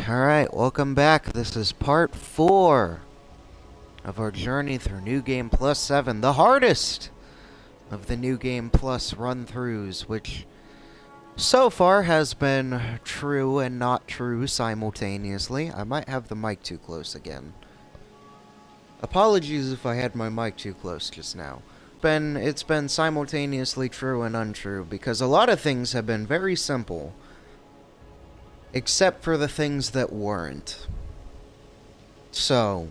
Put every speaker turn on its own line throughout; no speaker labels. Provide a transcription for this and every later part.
Alright, welcome back. This is part 4 of our journey through New Game Plus 7, the hardest of the New Game Plus run-throughs, which so far has been true and not true simultaneously. I might have the mic too close again. Apologies if I had my mic too close just now. It's been simultaneously true and untrue, because a lot of things have been very simple. Except for the things that weren't. So,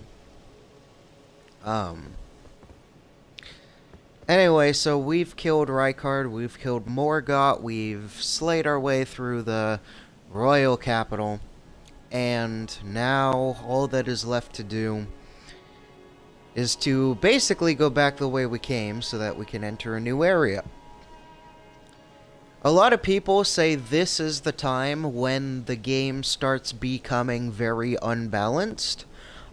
anyway, so we've killed Rykard, we've killed Morgott, we've slayed our way through the royal capital, and now all that is left to do is to basically go back the way we came so that we can enter a new area. A lot of people say this is the time when the game starts becoming very unbalanced.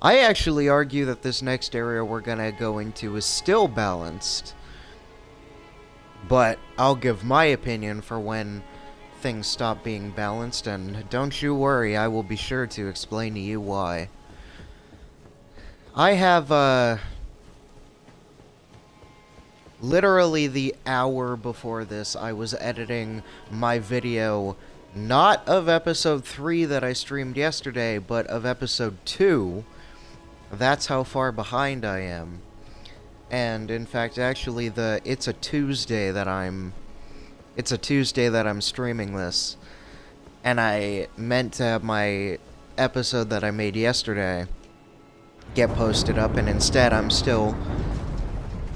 I actually argue that this next area we're gonna go into is still balanced. But I'll give my opinion for when things stop being balanced, and don't you worry, I will be sure to explain to you why. I have, literally the hour before this, I was editing my video, not of episode 3 that I streamed yesterday, but of episode 2. That's how far behind I am. And in fact, actually, it's a Tuesday that I'm streaming this. And I meant to have my episode that I made yesterday get posted up, and instead I'm still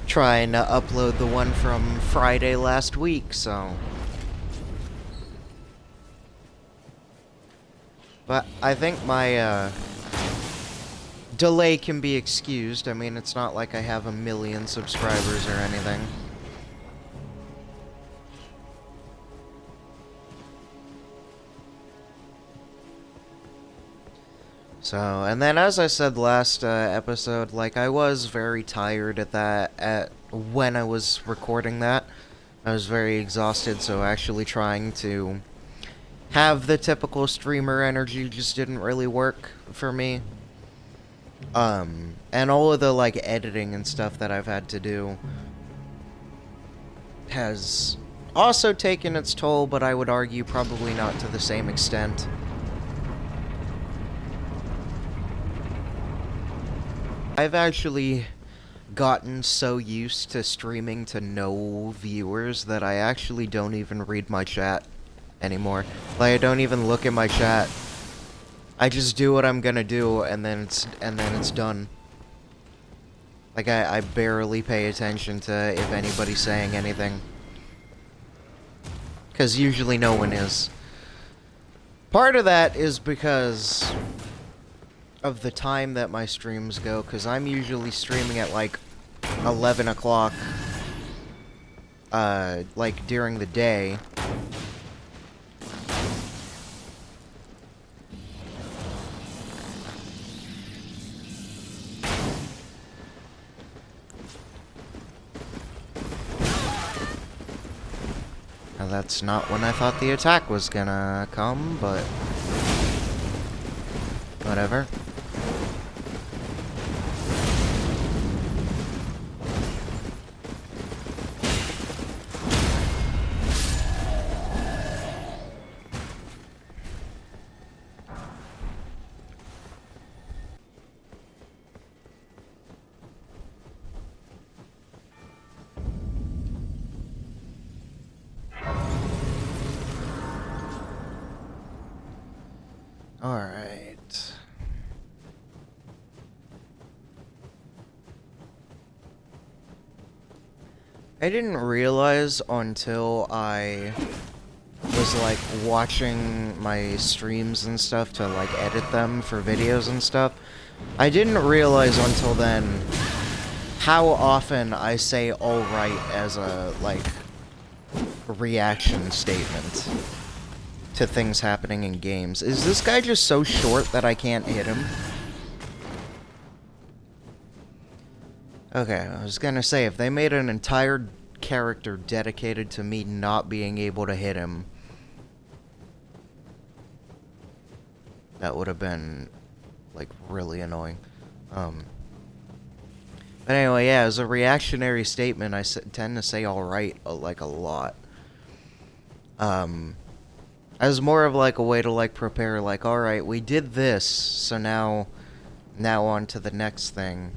trying to upload the one from Friday last week, so. But I think my delay can be excused. I mean, it's not like I have a million subscribers or anything. So, and then as I said last episode, like, I was very tired when I was recording that. I was very exhausted, so actually trying to have the typical streamer energy just didn't really work for me. And all of the, like, editing and stuff that I've had to do has also taken its toll, but I would argue probably not to the same extent. I've actually gotten so used to streaming to no viewers that I actually don't even read my chat anymore. Like, I don't even look at my chat. I just do what I'm gonna do, and then it's done. Like, I barely pay attention to if anybody's saying anything. 'Cause usually no one is. Part of that is because of the time that my streams go, because I'm usually streaming at like 11 o'clock, like during the day. Now that's not when I thought the attack was gonna come, but whatever. Alright. I didn't realize until I was, like, watching my streams and stuff to, like, edit them for videos and stuff. I didn't realize until then how often I say alright as a, like, reaction statement to things happening in games. Is this guy just so short that I can't hit him? Okay, I was gonna say, if they made an entire character dedicated to me not being able to hit him, That would have been, like, really annoying. But anyway, yeah, as a reactionary statement, I tend to say alright, like, a lot. As more of, like, a way to, like, prepare, like, alright, we did this, so now on to the next thing.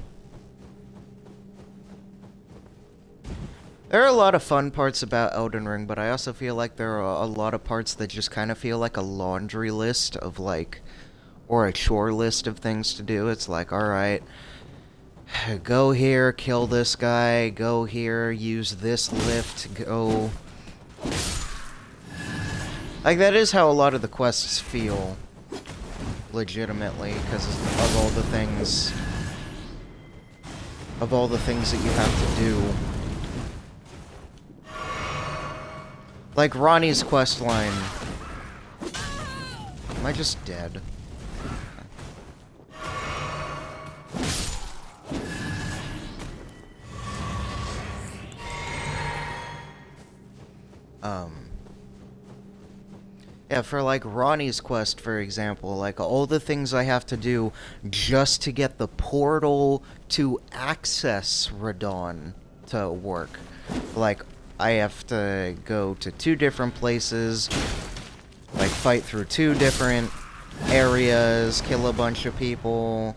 There are a lot of fun parts about Elden Ring, but I also feel like there are a lot of parts that just kind of feel like a laundry list of, like, or a chore list of things to do. It's like, alright, go here, kill this guy, go here, use this lift, go... Like, that is how a lot of the quests feel, legitimately, because of all the things... of all the things that you have to do. Like Ronnie's quest line. Am I just dead? Yeah, for like Ronnie's quest, for example, like all the things I have to do just to get the portal to access Radon to work. Like, I have to go to 2 different places, like fight through 2 different areas, kill a bunch of people.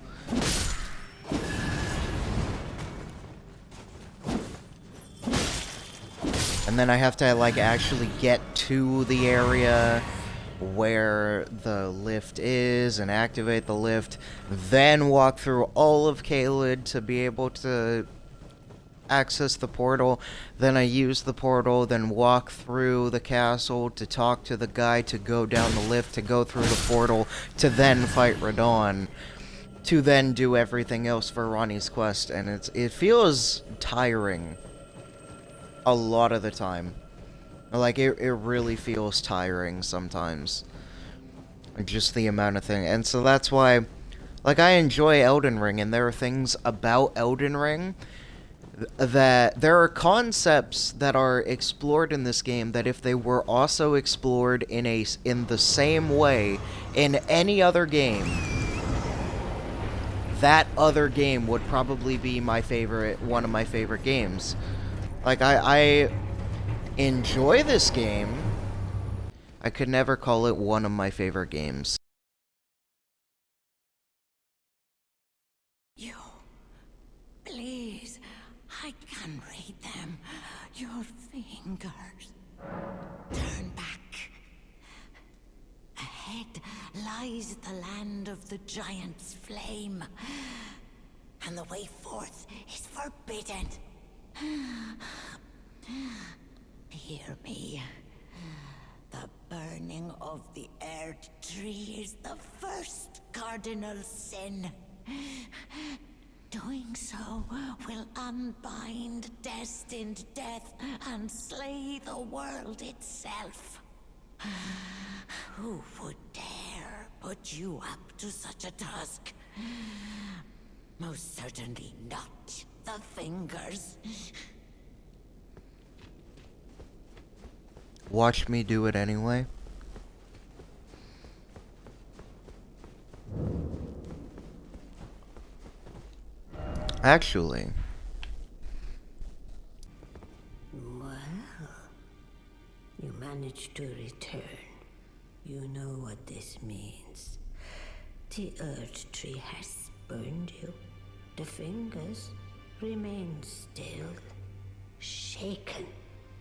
And then I have to, like, actually get to the area where the lift is and activate the lift, then walk through all of Caelid to be able to access the portal. Then I use the portal, then walk through the castle to talk to the guy, to go down the lift, to go through the portal, to then fight Radon, to then do everything else for Ronnie's quest, and it feels tiring a lot of the time. Like, it really feels tiring sometimes. Just the amount of thing. And so that's why, like, I enjoy Elden Ring, and there are things about Elden Ring that there are concepts that are explored in this game that if they were also explored in the same way in any other game, that other game would probably be one of my favorite games. Like, I enjoy this game. I could never call it one of my favorite games.
You, please, I can read them. Your fingers. Turn back. Ahead lies the land of the giant's flame, and the way forth is forbidden. Hear me. The burning of the Earth Tree is the first cardinal sin. Doing so will unbind destined death and slay the world itself. Who would dare put you up to such a task? Most certainly not the fingers.
Watch me do it anyway. Actually.
Well, you managed to return. You know what this means. The Earth Tree has spurned you. The fingers remain still, shaken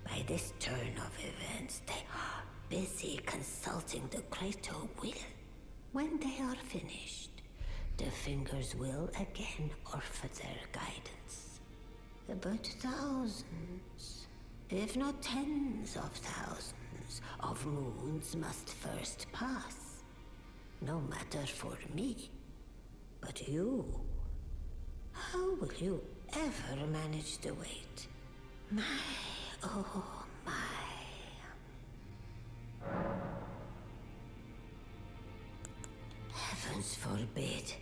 by this turn of events. They are busy consulting the greater will. When they are finished, the fingers will again offer their guidance. But thousands, if not tens of thousands, of moons must first pass. No matter for me, but you. How will you ever manage to wait? My, oh my. Heavens forbid.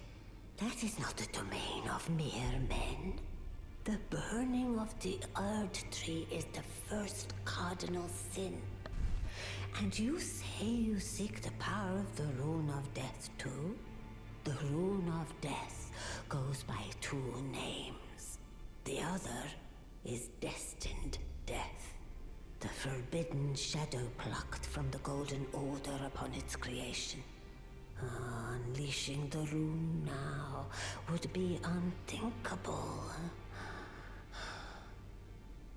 That is not the domain of mere men. The burning of the Earth Tree is the first cardinal sin. And you say you seek the power of the Rune of Death. death too? The rune of death goes by two names. The other is destined death. The forbidden shadow plucked from the Golden Order upon its creation. Unleashing the rune now would be unthinkable.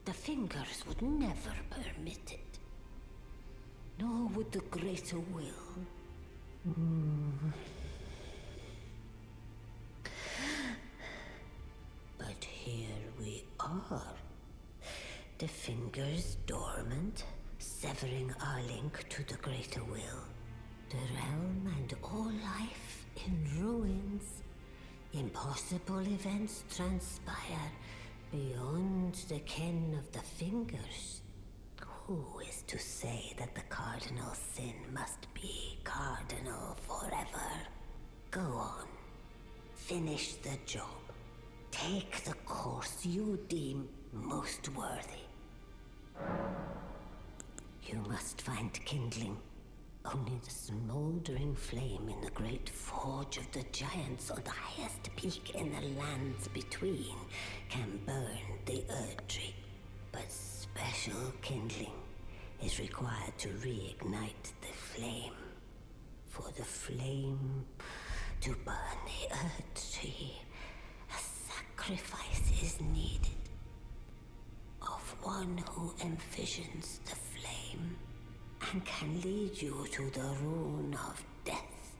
The Fingers would never permit it. Nor would the Greater Will. But here we are. The Fingers dormant, severing our link to the Greater Will. The realm and all life in ruins. Impossible events transpire beyond the ken of the Fingers. Who is to say that the cardinal sin must be cardinal forever? Go on. Finish the job. Take the course you deem most worthy. You must find kindling. Only the smoldering flame in the great forge of the giants on the highest peak in the lands between can burn the Erd Tree. But special kindling is required to reignite the flame. For the flame to burn the Erd Tree, a sacrifice is needed. Of one who envisions the flame and can lead you to the rune of death.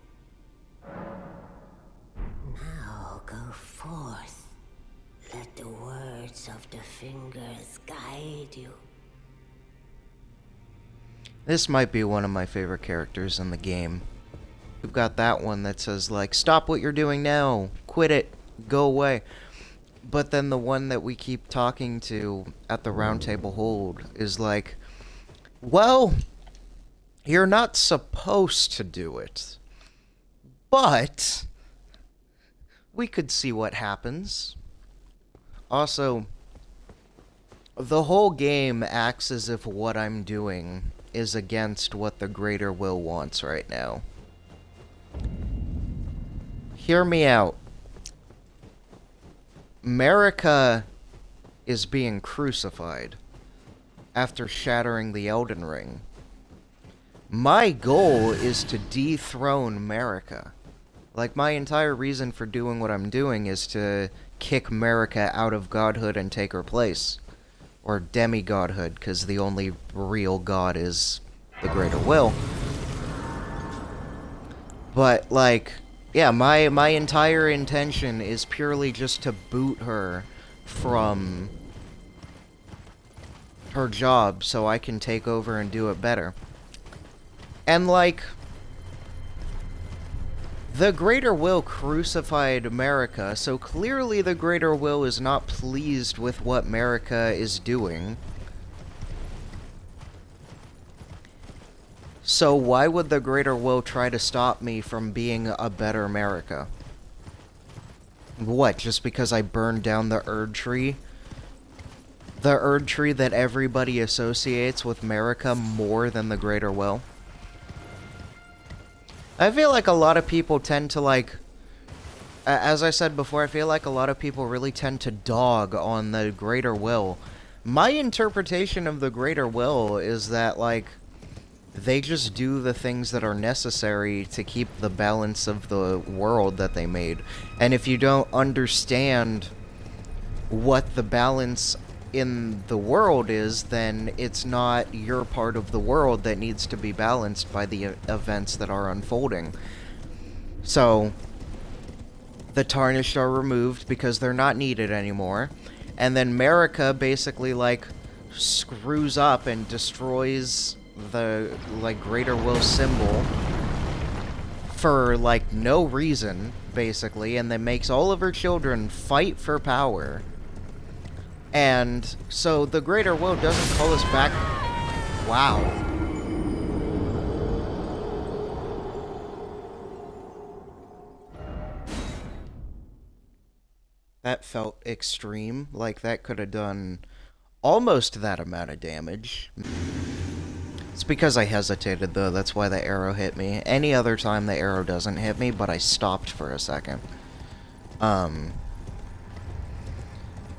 Now go forth. Let the words of the Fingers guide you.
This might be one of my favorite characters in the game. We've got that one that says, like, stop what you're doing now, quit it, go away. But then the one that we keep talking to at the Round Table Hold is like, well, you're not supposed to do it, but we could see what happens. Also, the whole game acts as if what I'm doing is against what the Greater Will wants right now. Hear me out. Marika is being crucified after shattering the Elden Ring. My goal is to dethrone Marika. Like, my entire reason for doing what I'm doing is to kick Marika out of godhood and take her place. Or demi-godhood, because the only real god is the Greater Will. But, like, yeah, my entire intention is purely just to boot her from her job so I can take over and do it better. And, like, the Greater Will crucified Marika, so clearly the Greater Will is not pleased with what Marika is doing. So why would the Greater Will try to stop me from being a better Marika? What, just because I burned down the Erd Tree? The Erd Tree that everybody associates with Marika more than the Greater Will? I feel like a lot of people tend to, like, as I said before, I feel like a lot of people really tend to dog on the Greater Will. My interpretation of the Greater Will is that, like, they just do the things that are necessary to keep the balance of the world that they made. And if you don't understand what the balance in the world is, then it's not your part of the world that needs to be balanced by the events that are unfolding. So, the Tarnished are removed because they're not needed anymore. And then Marika basically, like, screws up and destroys the, like, Greater Will symbol for, like, no reason, basically, and then makes all of her children fight for power. And so the Greater Will doesn't call us back. Wow. That felt extreme. Like, that could have done almost that amount of damage. It's because I hesitated, though. That's why the arrow hit me. Any other time, the arrow doesn't hit me, but I stopped for a second.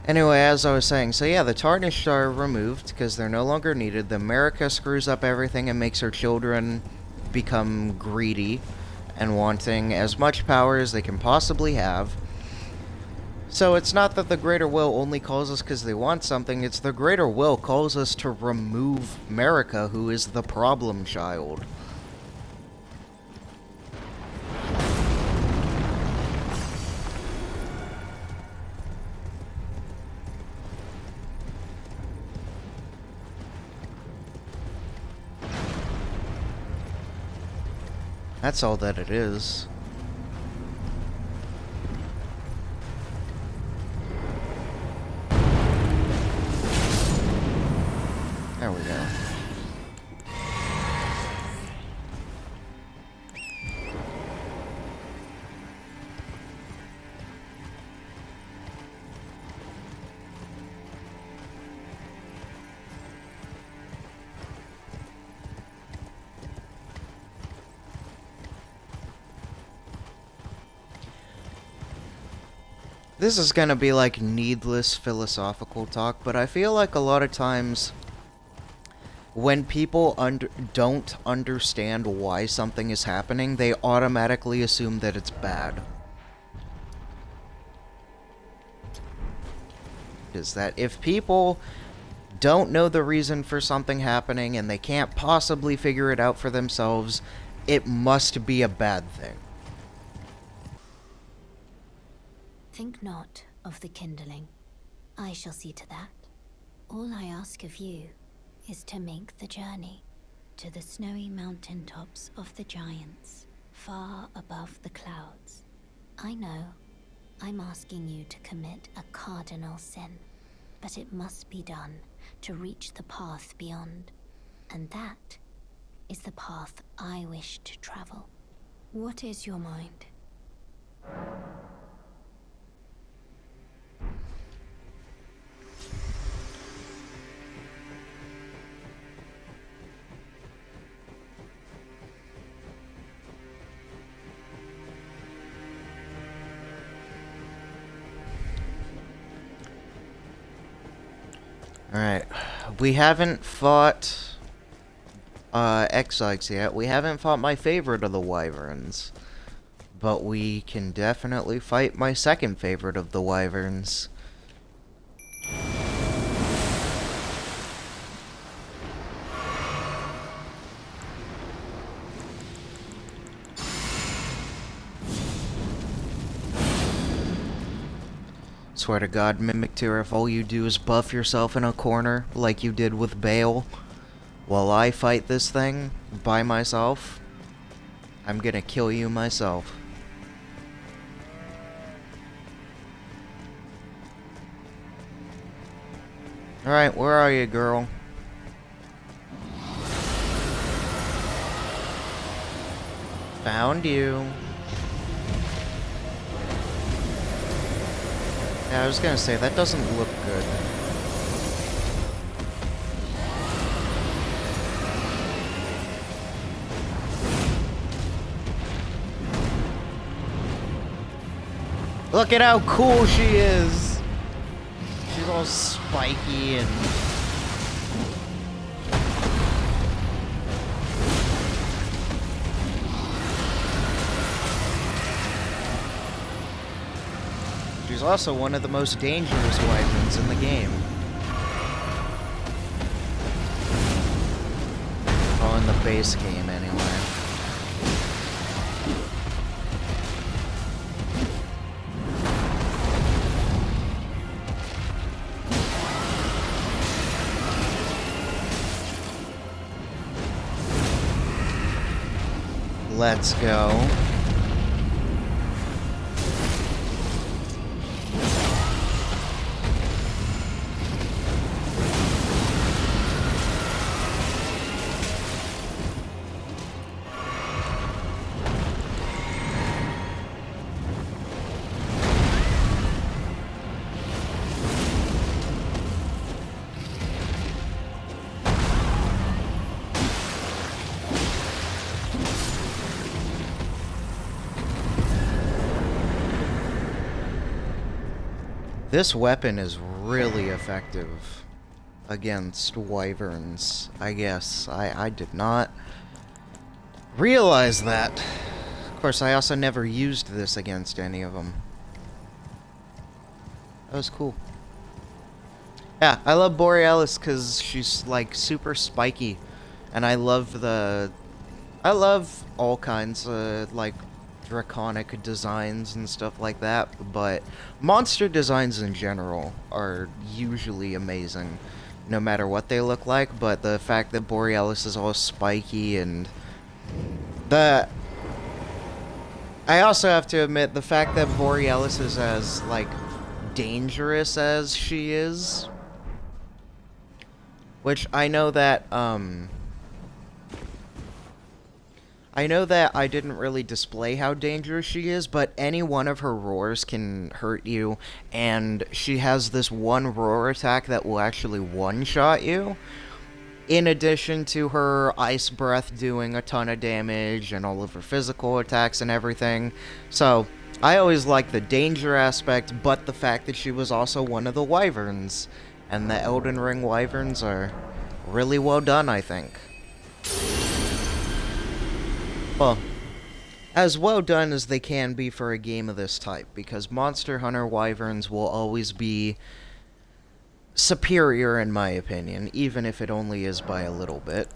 Anyway, as I was saying, so yeah, the Tarnished are removed because they're no longer needed. The America screws up everything and makes her children become greedy and wanting as much power as they can possibly have. So it's not that the Greater Will only calls us because they want something, it's the Greater Will calls us to remove America, who is the problem child. That's all that it is. There we go. This is gonna be like needless philosophical talk, but I feel like a lot of times when people don't understand why something is happening, they automatically assume that it's bad. Is that if people don't know the reason for something happening and they can't possibly figure it out for themselves, it must be a bad thing.
Think not of the kindling. I shall see to that. All I ask of you is to make the journey to the snowy mountain tops of the giants, far above the clouds. I know I'm asking you to commit a cardinal sin, but it must be done to reach the path beyond. And that is the path I wish to travel. What is your mind?
Alright, we haven't fought X-Zyx yet. We haven't fought my favorite of the Wyverns. But we can definitely fight my second favorite of the Wyverns. Swear to God, Mimic Tier, if all you do is buff yourself in a corner, like you did with Bale, while I fight this thing by myself, I'm gonna kill you myself. Alright, where are you, girl? Found you. Yeah, I was gonna say, that doesn't look good. Look at how cool she is! She's all spiky and... She's also one of the most dangerous wyverns in the game. Oh, in the base game, anyway. Let's go. This weapon is really effective against wyverns, I guess. I did not realize that. Of course, I also never used this against any of them. That was cool. Yeah, I love Borealis because she's, like, super spiky. And I love all kinds of, like, draconic designs and stuff like that. But monster designs in general are usually amazing, no matter what they look like. But the fact that Borealis is all spiky and I also have to admit, the fact that Borealis is as, like, dangerous as she is, which I know that I didn't really display how dangerous she is, but any one of her roars can hurt you, and she has this one roar attack that will actually one-shot you, in addition to her ice breath doing a ton of damage and all of her physical attacks and everything. So I always liked the danger aspect, but the fact that she was also one of the wyverns, and the Elden Ring wyverns are really well done, I think. Well, as well done as they can be for a game of this type, because Monster Hunter wyverns will always be superior in my opinion, even if it only is by a little bit.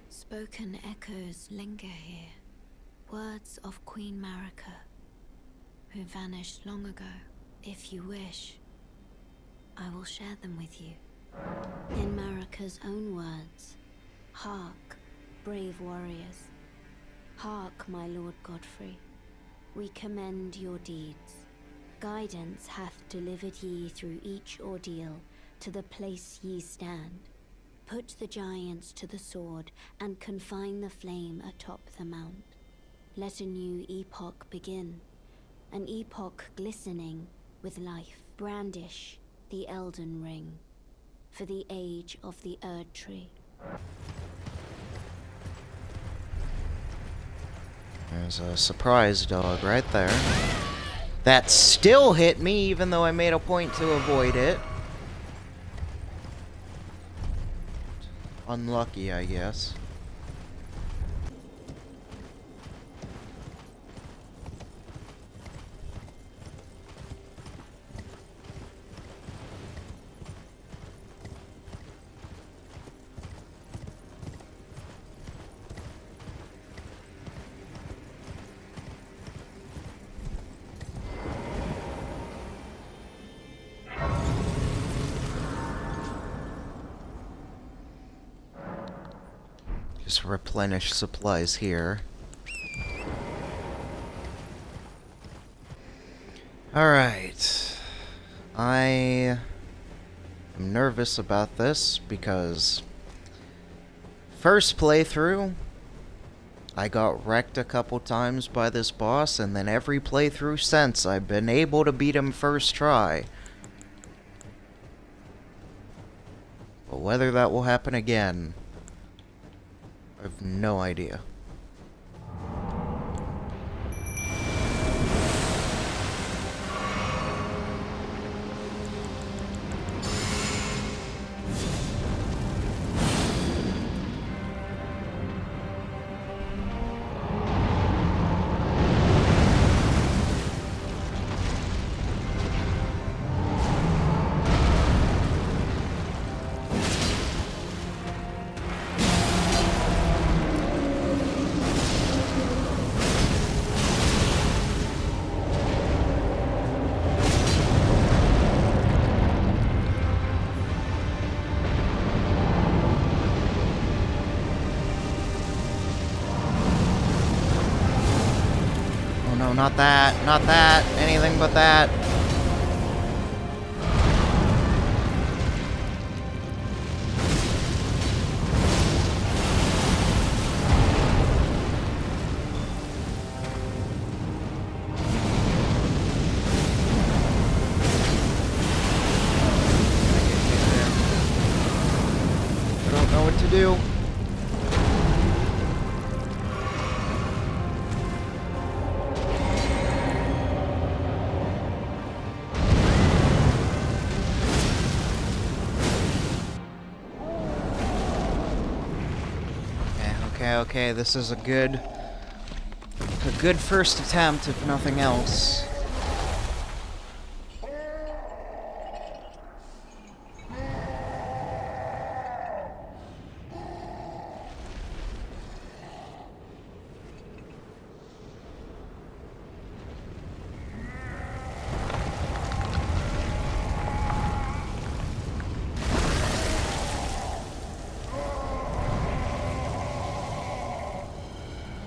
Spoken echoes linger here. Words of Queen Marika, who vanished long ago. If you wish, I will share them with you. In Marika's own words, hark, brave warriors. Hark, my Lord Godfrey. We commend your deeds. Guidance hath delivered ye through each ordeal to the place ye stand. Put the giants to the sword and confine the flame atop the mount. Let a new epoch begin, an epoch glistening with life. Brandish the Elden Ring for the age of the Erd Tree.
There's a surprise dog right there. That still hit me, even though I made a point to avoid it. Unlucky, I guess. Just replenish supplies here. Alright. I am nervous about this because first playthrough, I got wrecked a couple times by this boss, and then every playthrough since, I've been able to beat him first try. But whether that will happen again, I have no idea. No, not that, not that, anything but that. I don't know what to do. Okay, this is a good first attempt, if nothing else.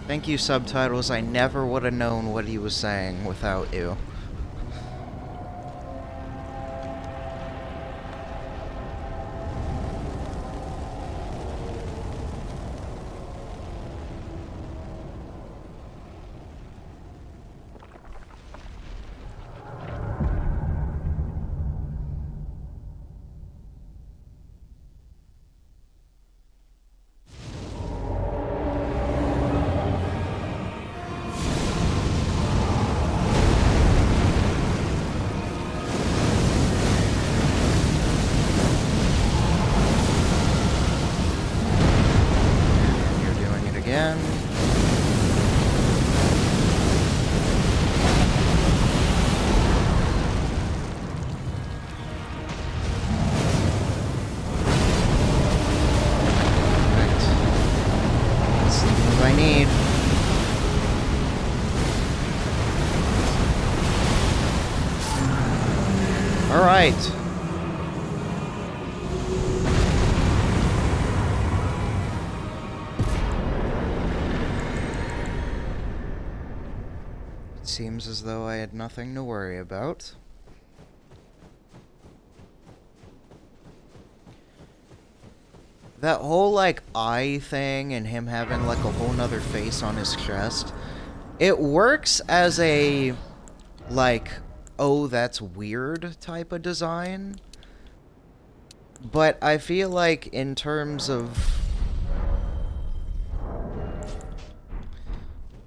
Thank you, subtitles. I never would have known what he was saying without you. Again. Right. That's the move I need. All right. Seems as though I had nothing to worry about. That whole, like, eye thing and him having, like, a whole nother face on his chest, it works as a, like, oh, that's weird type of design. But I feel like in terms of...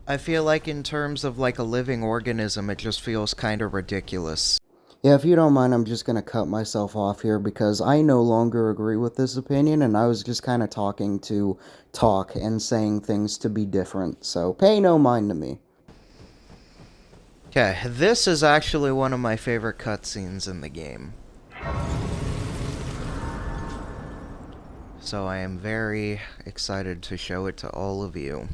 like, a living organism, it just feels kind of ridiculous. Yeah, if you don't mind, I'm just gonna cut myself off here because I no longer agree with this opinion, and I was just kind of talking to talk and saying things to be different, so pay no mind to me. Okay, this is actually one of my favorite cutscenes in the game. So I am very excited to show it to all of you.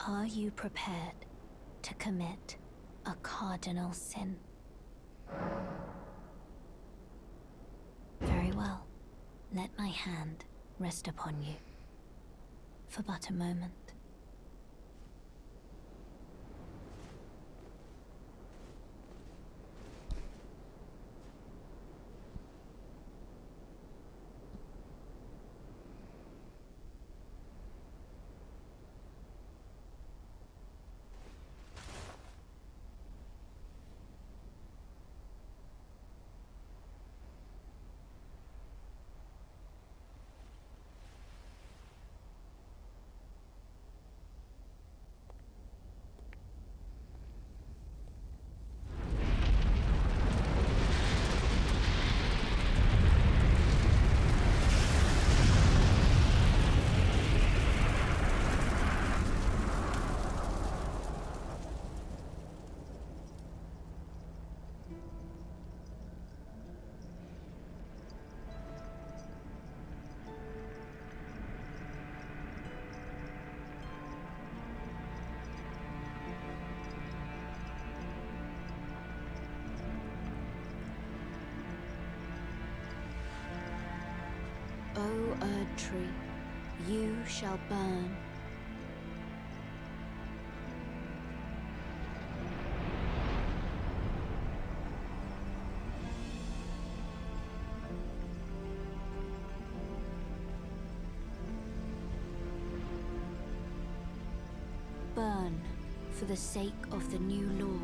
Are you prepared to commit a cardinal sin? Very well. Let my hand rest upon you for but a moment. O Erd Tree, you shall burn. Burn for the sake of the new Lord.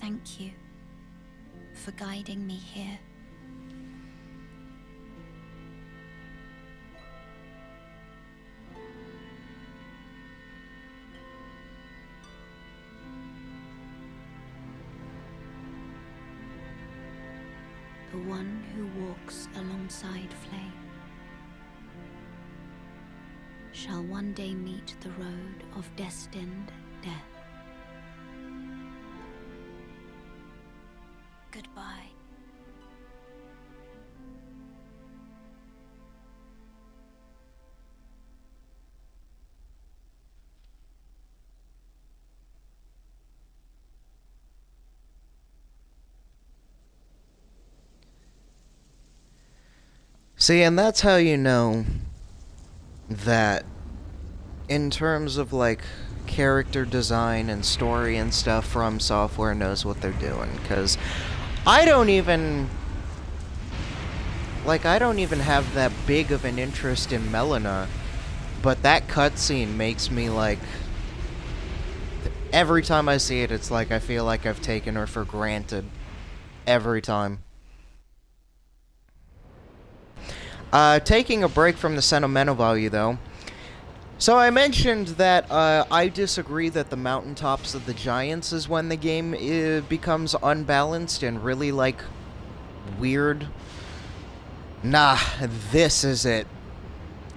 Thank you for guiding me here. The one who walks alongside Flame shall one day meet the road of destined death. Goodbye.
See, and that's how you know that in terms of, like, character design and story and stuff, From Software knows what they're doing, because I don't even have that big of an interest in Melina, but that cutscene makes me, like, every time I see it, it's like I feel like I've taken her for granted. Every time. Taking a break from the sentimental value, though. So I mentioned that I disagree that the mountaintops of the giants is when the game becomes unbalanced and really, like, weird. Nah, this is it.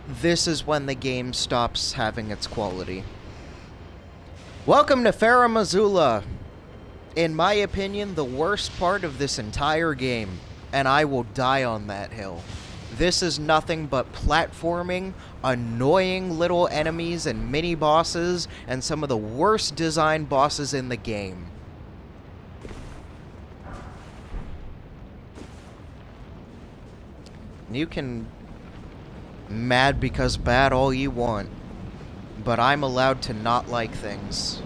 This is when the game stops having its quality. Welcome to Farum Azula. In my opinion, the worst part of this entire game, and I will die on that hill. This is nothing but platforming, annoying little enemies and mini-bosses, and some of the worst designed bosses in the game. You can mad because bad all you want, but I'm allowed to not like things.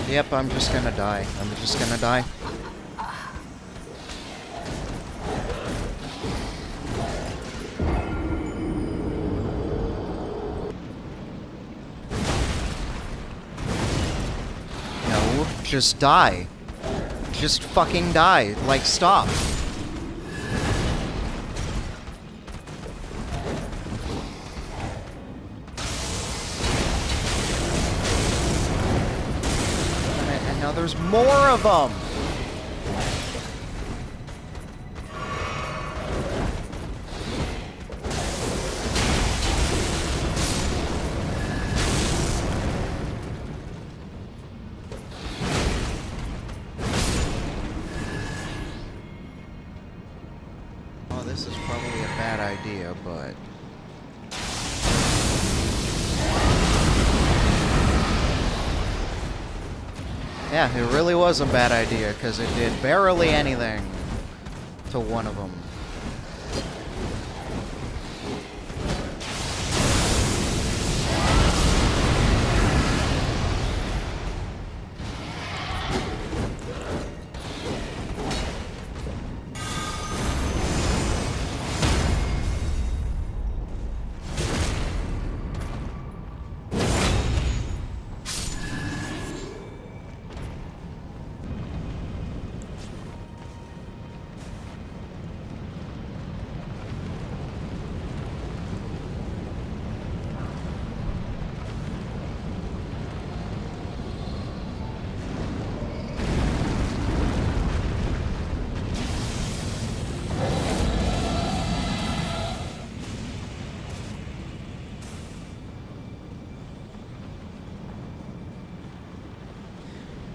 Yep, I'm just gonna die. I'm just gonna die. No, just die. Just fucking die. Like, stop. Now there's more of them. Oh, this is probably a bad idea, but yeah, it really was a bad idea, because it did barely anything to one of them.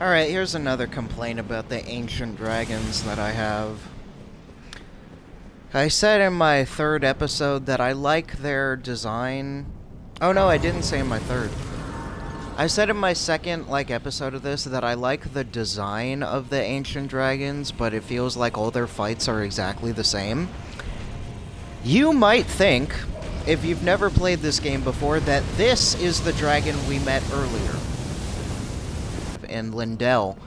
Alright, here's another complaint about the ancient dragons that I have. I said in my third episode that I like their design. Oh no, I didn't say in my third. I said in my second, episode of this that I like the design of the ancient dragons, but it feels like all their fights are exactly the same. You might think, if you've never played this game before, that this is the dragon we met earlier. in Lindell.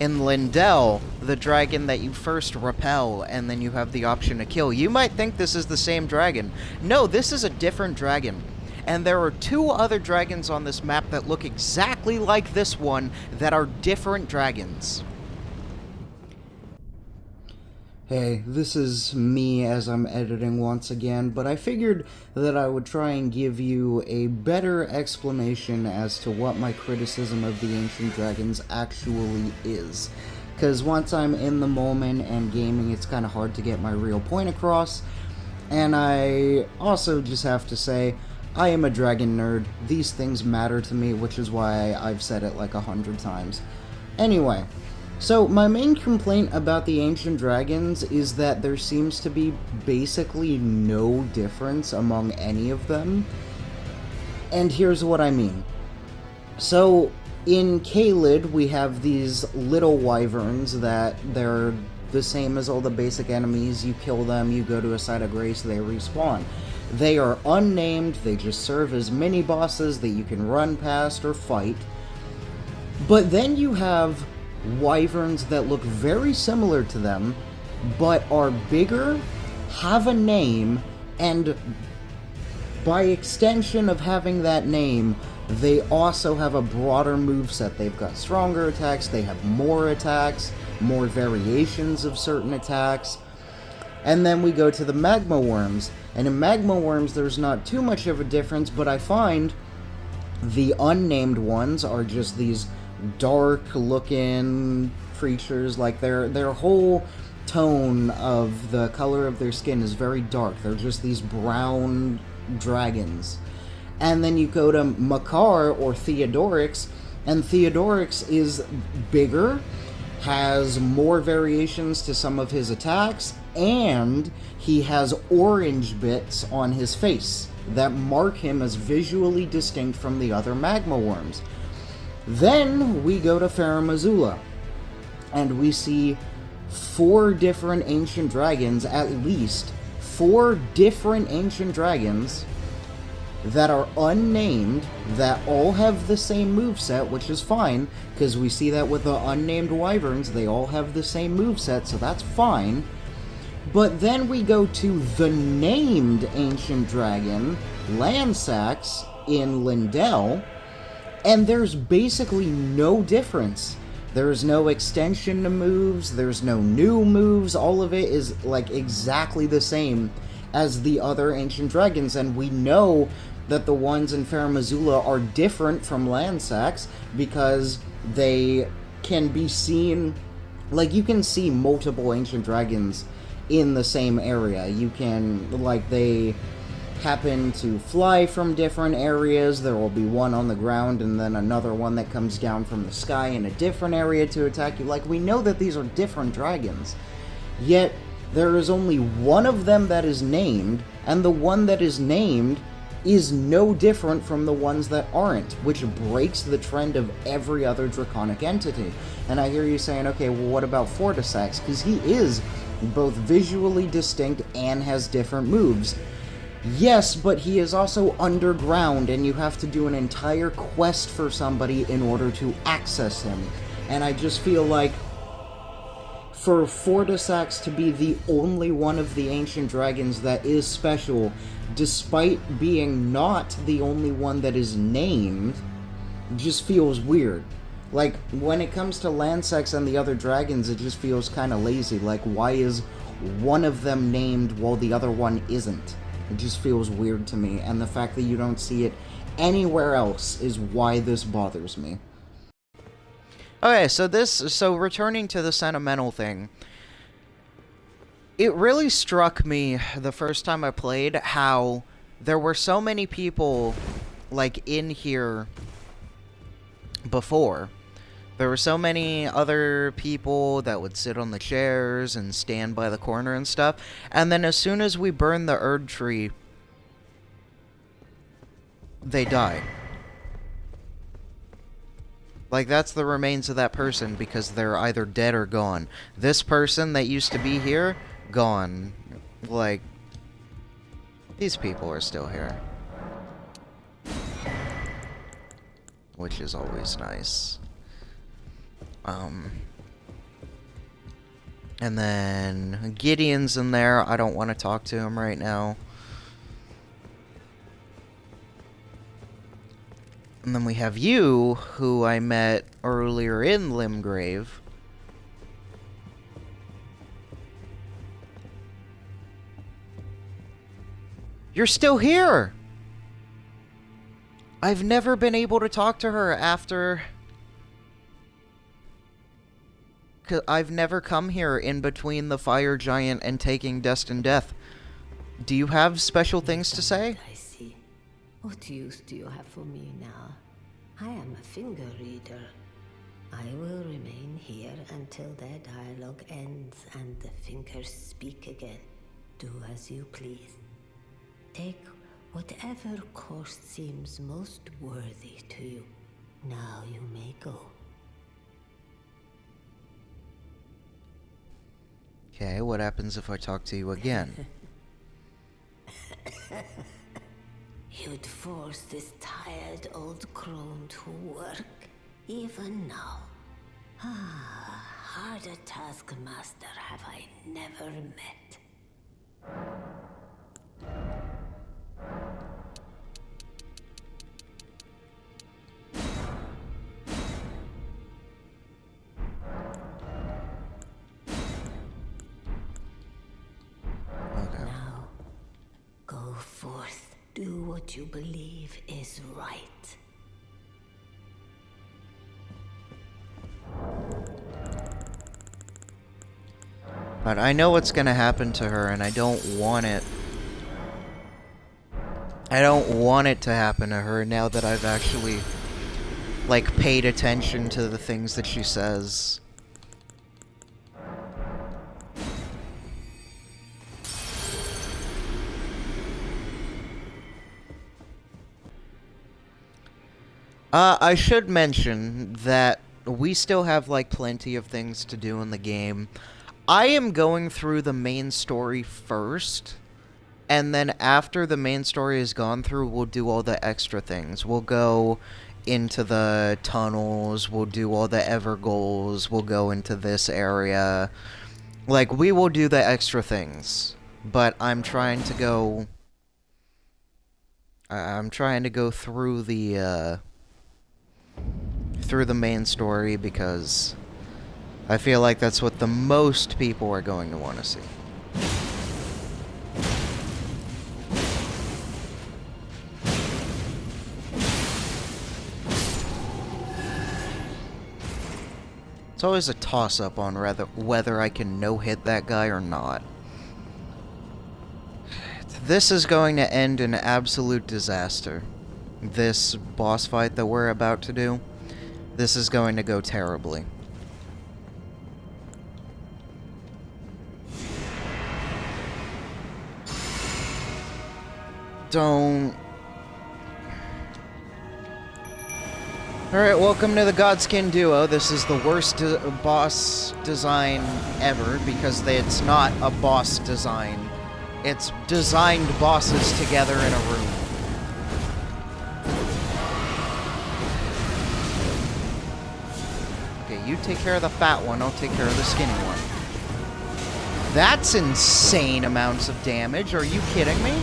In Lindell, the dragon that you first repel, and then you have the option to kill. You might think this is the same dragon. No, this is a different dragon. And there are 2 other dragons on this map that look exactly like this one that are different dragons.
Hey, this is me as I'm editing once again, but I figured that I would try and give you a better explanation as to what my criticism of the Ancient Dragons actually is. Because once I'm in the moment and gaming, it's kind of hard to get my real point across. And I also just have to say, I am a dragon nerd. These things matter to me, which is why I've said it like 100 times. Anyway. So, my main complaint about the Ancient Dragons is that there seems to be basically no difference among any of them. And here's what I mean. So, in Caelid, we have these little wyverns that they're the same as all the basic enemies. You kill them, you go to a site of grace, they respawn. They are unnamed, they just serve as mini-bosses that you can run past or fight. But then you have wyverns that look very similar to them, but are bigger, have a name, and by extension of having that name, they also have a broader moveset. They've got stronger attacks, they have more attacks, more variations of certain attacks. And then we go to the magma worms, and in magma worms there's not too much of a difference, but I find the unnamed ones are just these dark-looking creatures. Like, their whole tone of the color of their skin is very dark. They're just these brown dragons. And then you go to Makar, or Theodorix, and Theodorix is bigger, has more variations to some of his attacks, and he has orange bits on his face that mark him as visually distinct from the other magma worms. Then we go to Farum Azula, and we see 4 different ancient dragons, at least 4 different ancient dragons that are unnamed, that all have the same moveset, which is fine, because we see that with the unnamed wyverns, they all have the same moveset, so that's fine. But then we go to the named ancient dragon, Lansax, in Lindell, and there's basically no difference. There's no extension to moves, there's no new moves, all of it is like exactly the same as the other ancient dragons, and we know that the ones in Farum Azula are different from Lansax because they can be seen, like, you can see multiple ancient dragons in the same area. You can, like, they happen to fly from different areas. There will be one on the ground and then another one that comes down from the sky in a different area to attack you. Like, we know that these are different dragons, yet there is only one of them that is named, and the one that is named is no different from the ones that aren't, which breaks the trend of every other draconic entity. And I hear you saying, okay, well, what about Fortisax? Because he is both visually distinct and has different moves. Yes, but he is also underground, and you have to do an entire quest for somebody in order to access him. And I just feel like for Fortisax to be the only one of the ancient dragons that is special, despite being not the only one that is named, just feels weird. Like, when it comes to Lansax and the other dragons, it just feels kind of lazy. Like, why is one of them named while the other one isn't? It just feels weird to me, and the fact that you don't see it anywhere else is why this bothers me.
Okay, so returning to the sentimental thing, it really struck me the first time I played how there were so many people, like, in here before. There were so many other people that would sit on the chairs and stand by the corner and stuff, and then as soon as we burned the Erd tree, they die. Like, that's the remains of that person, because they're either dead or gone. This person that used to be here, gone. Like, these people are still here. Which is always nice. And then Gideon's in there. I don't want to talk to him right now. And then we have you, who I met earlier in Limgrave. You're still here! I've never been able to talk to her after... 'Cause I've never come here in between the fire giant and taking Destined Death. Do you have special things to say?
I see. What use do you have for me now? I am a finger reader. I will remain here until their dialogue ends and the fingers speak again. Do as you please. Take whatever course seems most worthy to you. Now you may go.
Okay, what happens if I talk to you again?
You'd force this tired old crone to work, even now. Harder taskmaster have I never met.
Okay.
Now, go forth. Do what you believe is right.
But I know what's gonna happen to her, and I don't want it. I don't want it to happen to her now that I've actually, like, paid attention to the things that she says. I should mention that we still have, like, plenty of things to do in the game. I am going through the main story first, and then after the main story is gone through, we'll do all the extra things. We'll go into the tunnels, we'll do all the Ever goals, we'll go into this area. Like, we will do the extra things, but I'm trying to go... I'm trying to go through the main story because I feel like that's what the most people are going to want to see. It's always a toss-up on whether I can no-hit that guy or not. This is going to end in absolute disaster. This boss fight that we're about to do, this is going to go terribly. Don't... Alright, welcome to the Godskin Duo. This is the worst boss design ever, because it's not a boss design. It's designed bosses together in a room. Okay, you take care of the fat one, I'll take care of the skinny one. That's insane amounts of damage, are you kidding me?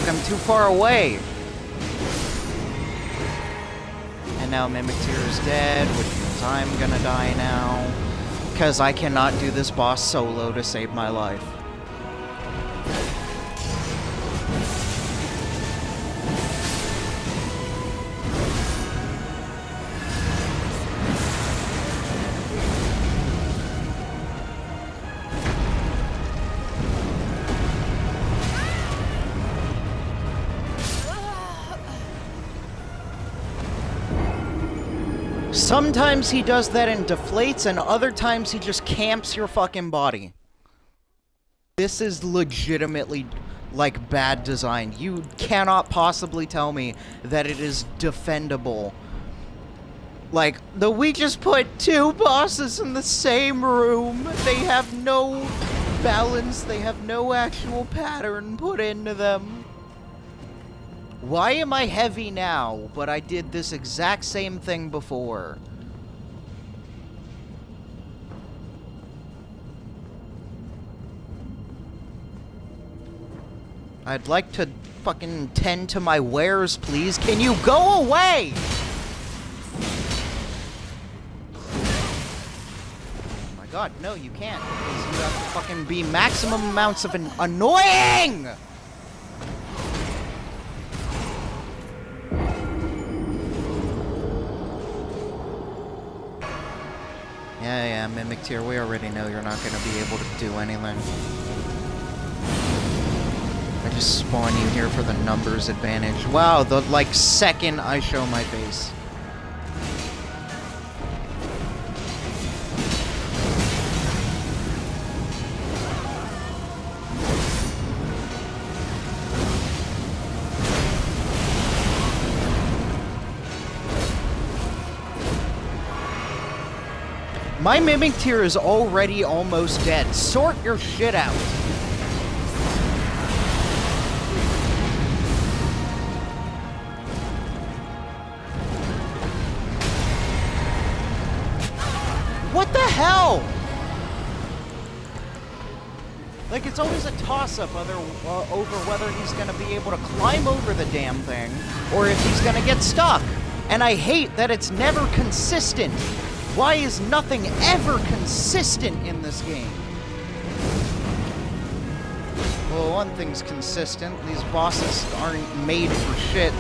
I'm too far away. And now Mimic Tear is dead, which means I'm gonna die now. Because I cannot do this boss solo to save my life. Sometimes he does that and deflates, and other times he just camps your fucking body. This is legitimately, like, bad design. You cannot possibly tell me that it is defendable. Like, we just put two bosses in the same room. They have no balance. They have no actual pattern put into them. Why am I heavy now, but I did this exact same thing before? I'd like to fucking tend to my wares, please. Can you go away? Oh my god, no, you can't. Because you have to fucking be maximum amounts of annoying! Yeah, Mimic Tier, we already know you're not gonna be able to do anything. I just spawn you here for the numbers advantage. Wow, the, like, second I show my face. My Mimic Tier is already almost dead. Sort your shit out. What the hell? Like, it's always a toss-up over whether he's gonna be able to climb over the damn thing, or if he's gonna get stuck. And I hate that it's never consistent. Why is nothing ever consistent in this game? Well, one thing's consistent. These bosses aren't made for shit.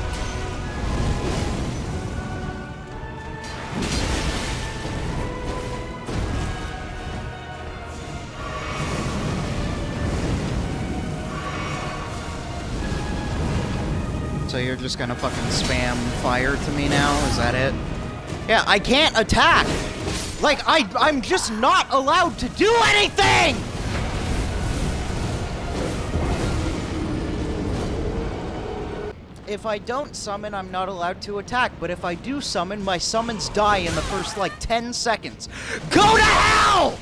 So you're just gonna fucking spam fire to me now? Is that it? Yeah, I can't attack! Like, I'm just not allowed to do anything! If I don't summon, I'm not allowed to attack, but if I do summon, my summons die in the first, like, 10 seconds. Go to hell!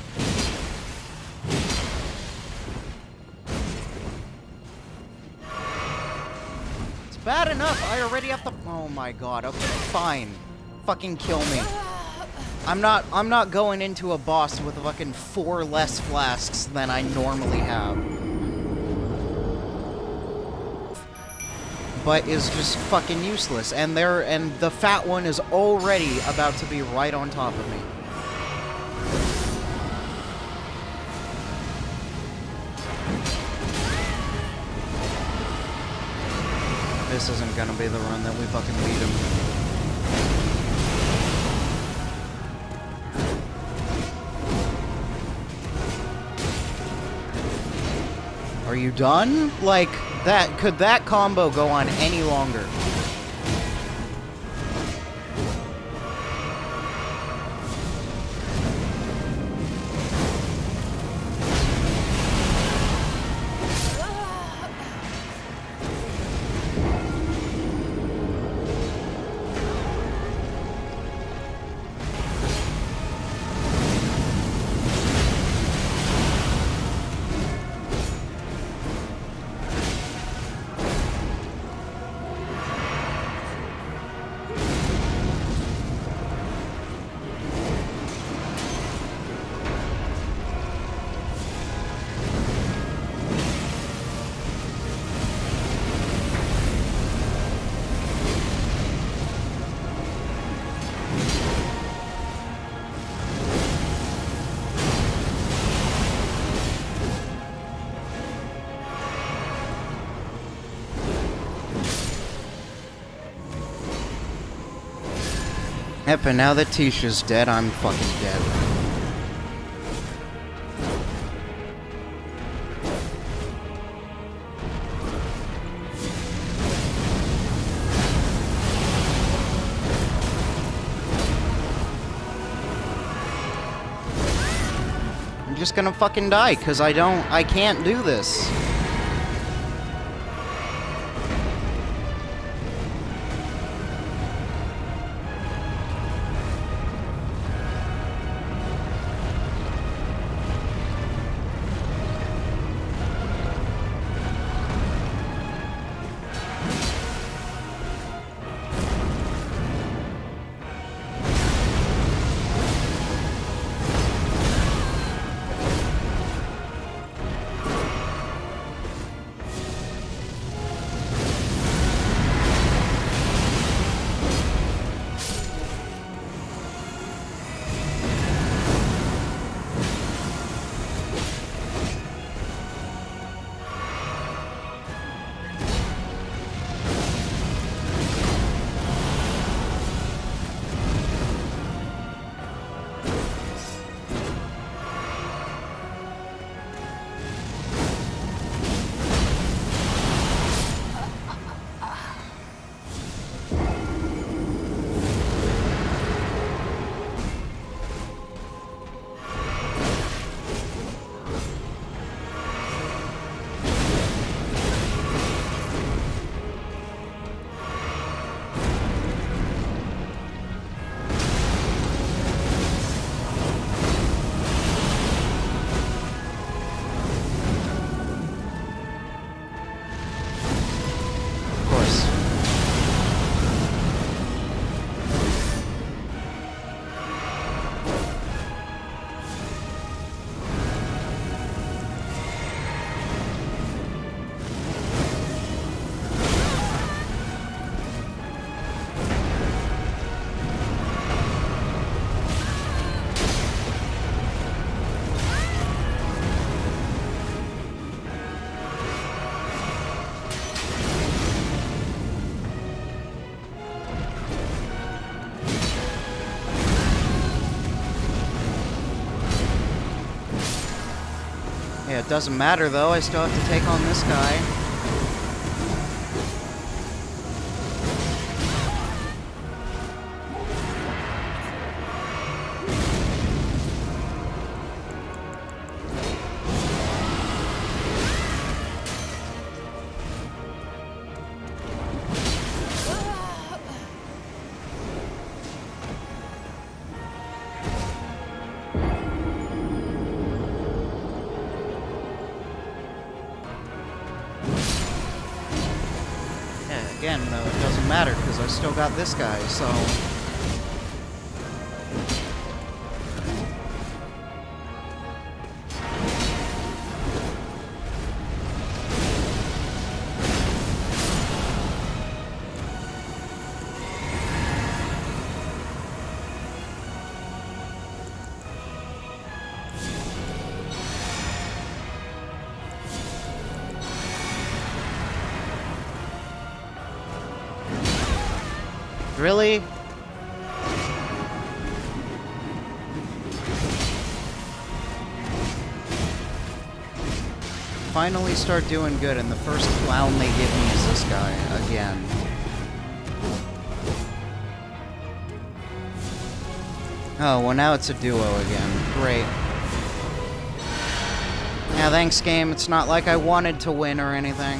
It's bad enough, I already have to— oh my god, okay, fine. Fucking kill me. I'm not going into a boss with fucking 4 less flasks than I normally have. But is just fucking useless, and the fat one is already about to be right on top of me. This isn't gonna be the run that we fucking beat him. Are you done? Like, could that combo go on any longer? Yep, and now that Tisha's dead, I'm fucking dead. I'm just gonna fucking die, because I can't do this. Yeah, it doesn't matter though, I still have to take on this guy. Again, though, it doesn't matter, because I still got this guy, so... Really? Finally start doing good, and the first clown they give me is this guy, again. Oh, well now it's a duo again. Great. Yeah, thanks game, it's not like I wanted to win or anything.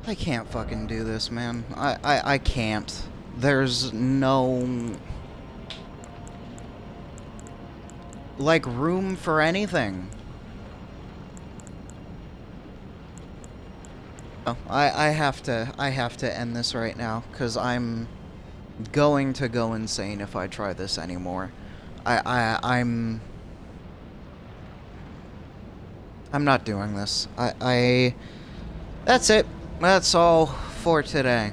I can't fucking do this, man. I can't. There's no... like, room for anything. Oh, I have to end this right now, because I'm going to go insane if I try this anymore. I'm not doing this. That's it. That's all for today.